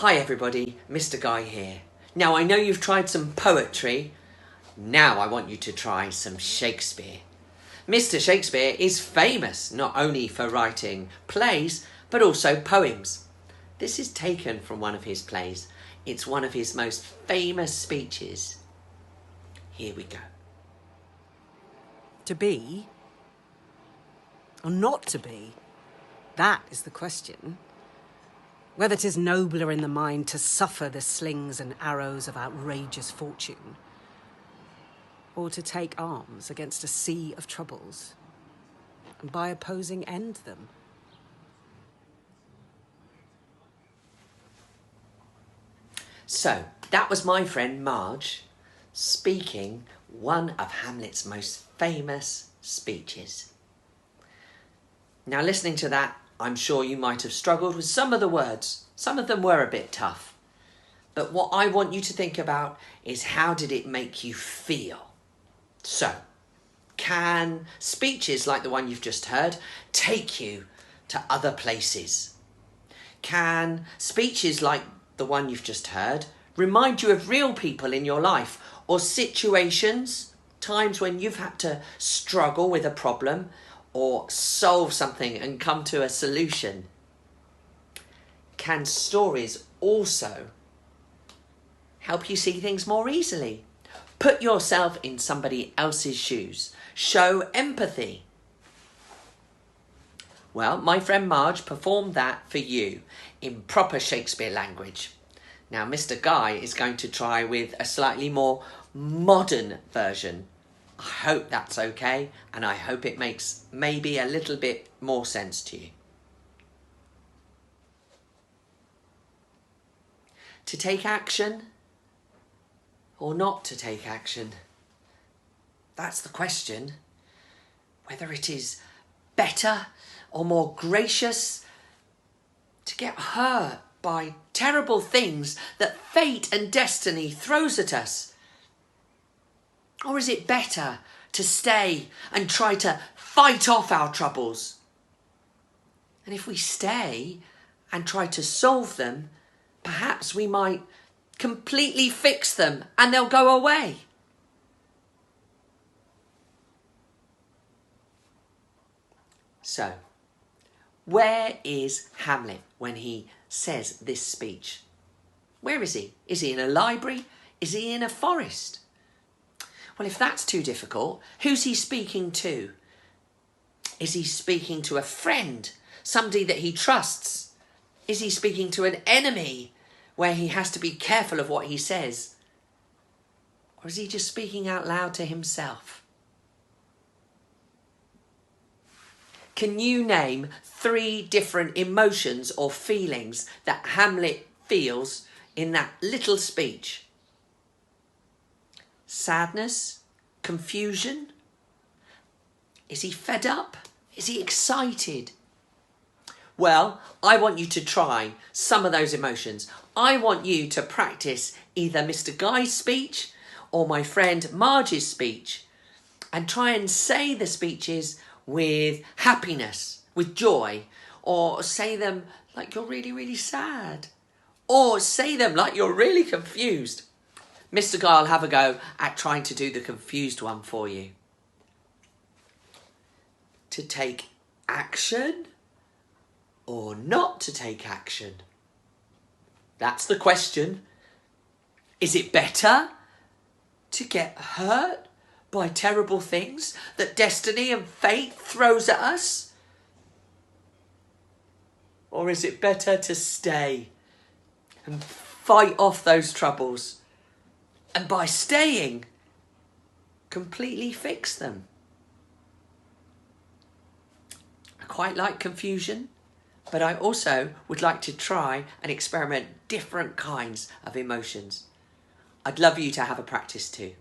Hi everybody, Mr. Guy here. Now I know you've tried some poetry, now I want you to try some Shakespeare. Mr. Shakespeare is famous not only for writing plays, but also poems. This is taken from one of his plays. It's one of his most famous speeches. Here we go. To be or not to be, that is the question. Whether 'tis nobler in the mind to suffer the slings and arrows of outrageous fortune, or to take arms against a sea of troubles, and by opposing end them. So, that was my friend Marge speaking one of Hamlet's most famous speeches. Now, listening to that, I'm sure you might have struggled with some of the words. Some of them were a bit tough. But what I want you to think about is, how did it make you feel? So, can speeches like the one you've just heard take you to other places? Can speeches like the one you've just heard remind you of real people in your life, or situations, times when you've had to struggle with a problem or solve something and come to a solution? Can stories also help you see things more easily? Put yourself in somebody else's shoes. Show empathy. Well, my friend Marge performed that for you in proper Shakespeare language. Now, Mr. Guy is going to try with a slightly more modern version. I hope that's okay, and I hope it makes maybe a little bit more sense to you. To take action or not to take action? That's the question. Whether it is better or more gracious to get hurt by terrible things that fate and destiny throws at us. Or is it better to stay and try to fight off our troubles? And if we stay and try to solve them, perhaps we might completely fix them and they'll go away. So, where is Hamlet when he says this speech? Where is he? Is he in a library? Is he in a forest? Well, if that's too difficult, who's he speaking to? Is he speaking to a friend, somebody that he trusts? Is he speaking to an enemy where he has to be careful of what he says? Or is he just speaking out loud to himself? Can you name 3 different emotions or feelings that Hamlet feels in that little speech? Sadness? Confusion? Is he fed up? Is he excited? Well, I want you to try some of those emotions. I want you to practice either Mr. Guy's speech or my friend Marge's speech, and try and say the speeches with happiness, with joy, or say them like you're really, really sad, or say them like you're really confused. Mr. Guy will have a go at trying to do the confused one for you. To take action or not to take action? That's the question. Is it better to get hurt by terrible things that destiny and fate throws at us? Or is it better to stay and fight off those troubles, and by staying, completely fix them? I quite like confusion, but I also would like to try and experiment different kinds of emotions. I'd love you to have a practice too.